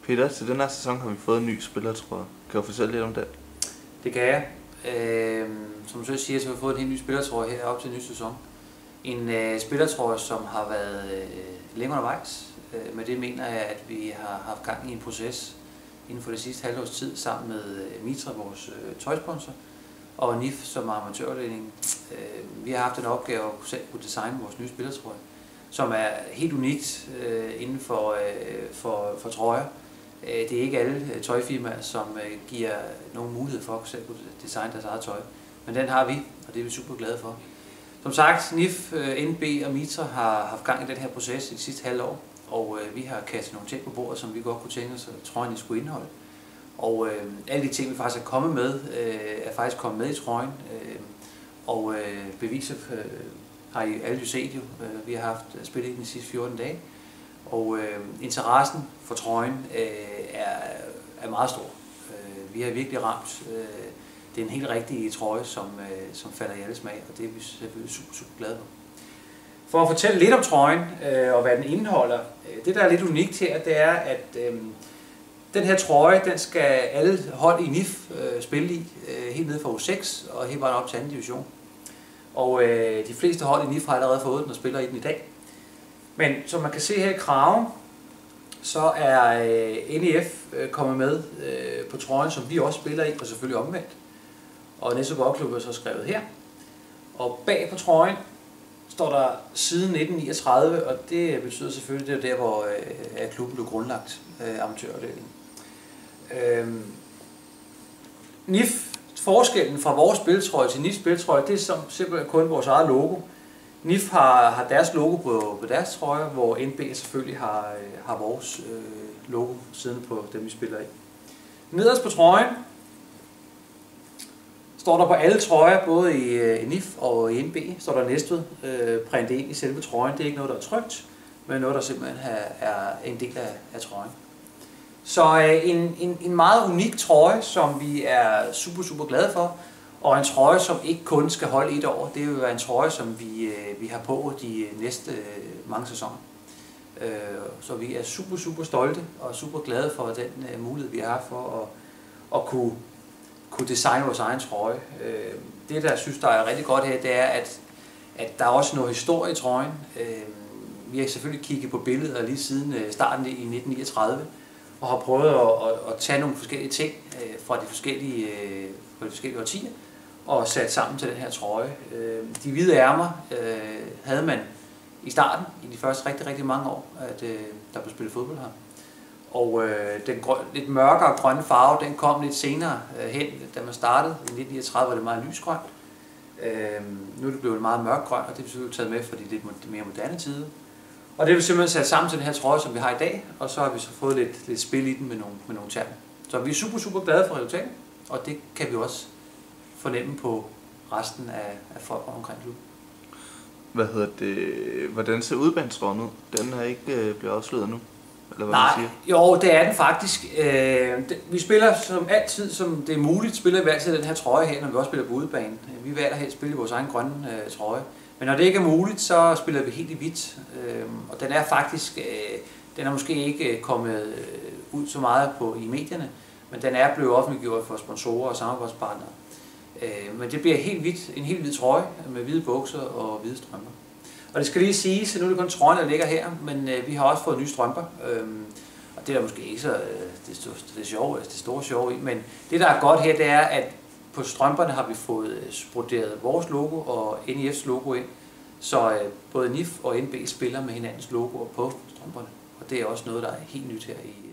Peter, til den her sæson har vi fået en ny spiller, tror jeg. Kan du fortælle lidt om det? Det kan jeg. Som du selv siger, så har vi fået en helt ny spillertrøje her op til en ny sæson. En spillertrøje, som har været længere undervejs. Med det mener jeg, at vi har haft gang i en proces inden for det sidste halvårs tid sammen med Mitra, vores tøjsponsor, og NIF som amatørafdeling. Vi har haft en opgave at selv kunne designe vores nye spillertrøje, som er helt unikt inden for trøjer. Det er ikke alle tøjfirmaer, som giver nogen mulighed for at selv kunne designe deres eget tøj. Men den har vi, og det er vi super glade for. Som sagt, NIF, NB og Mitra har haft gang i den her proces i de sidste halve år. Og vi har kastet nogle ting på bordet, som vi godt kunne tænke os, at trøjen skulle indeholde. Og alle de ting, vi faktisk er kommet med, er faktisk kommet med i trøjen. Og beviser har I alle jo set jo. Vi har haft spillet i de sidste 14 dage. Og interessen for trøjen er meget stor. Vi har virkelig ramt. Det er en helt rigtig trøje, som falder i alle smag, og det er vi selvfølgelig super glade for. For at fortælle lidt om trøjen og hvad den indeholder, det der er lidt unikt her, det er, at den her trøje, den skal alle hold i NIF spille i, helt nede fra U6 og helt vejen op til 2. division. Og de fleste hold i NIF har allerede fået den og spiller i den i dag. Men som man kan se her i kraven, så er NIF kommet med på trøjen, som vi også spiller i, og selvfølgelig omvendt. Og Næstved Boldklub er så skrevet her. Og bag på trøjen står der siden 1939, og det betyder selvfølgelig, det er der, hvor klubben blev grundlagt, amatørafdelingen. NIF, forskellen fra vores spiltrøje til NIFs spiltrøje, det er simpelthen kun vores eget logo. NIF har deres logo på deres trøjer, hvor NB selvfølgelig har vores logo siden på dem, vi spiller i. Nederst på trøjen står der på alle trøjer, både i NIF og i NB, står der Næstved printet ind i selve trøjen. Det er ikke noget, der er trykt, men noget, der simpelthen er en del af trøjen. Så en meget unik trøje, som vi er super glade for, og en trøje, som ikke kun skal holde 1 år. Det vil være en trøje, som vi har på de næste mange sæsoner. Så vi er super stolte og super glade for den mulighed, vi har for at kunne designe vores egen trøje. Det, der synes, der er rigtig godt her, det er, at der er også noget historie i trøjen. Vi har selvfølgelig kigget på billeder lige siden starten i 1939, og har prøvet at tage nogle forskellige ting fra de forskellige årtier, og sat sammen til den her trøje. De hvide ærmer havde man i starten, i de første rigtig mange år, at der blev spillet fodbold her. Og den lidt mørkere grønne farve, den kom lidt senere hen, da man startede. I 1939 var det meget lysgrønt. Nu er det blevet meget mørkgrøn, og det er selvfølgelig taget med, fordi det er mere moderne tider. Og det er vi simpelthen sat sammen til den her trøje, som vi har i dag, og så har vi så fået lidt spil i den med nogle termer. Så vi er super glade for resultatet, og det kan vi også fornemme på resten af folk omkring klubben. Hvordan ser udbanetrøjen ud? Den har ikke blevet afsløret nu? Eller hvad Nej, man siger? Jo, det er den faktisk. Vi spiller som altid, som det er muligt, spiller vi altid den her trøje her, når vi også spiller på udebane. Vi vil helst spille i vores egen grønne trøje. Men når det ikke er muligt, så spiller vi helt i hvidt. Og den er faktisk, den er måske ikke kommet ud så meget i medierne, men den er blevet offentliggjort for sponsorer og samarbejdspartnere. Men det bliver en helt hvid trøje med hvide bukser og hvide strømper. Og det skal lige siges, at nu er det kun trøjen, der ligger her, men vi har også fået nye strømper. Og det er der måske ikke så det store sjove i, men det der er godt her, det er, at på strømperne har vi fået broderet vores logo og NIFs logo ind, så både NIF og NB spiller med hinandens logoer på strømperne. Og det er også noget, der er helt nyt her i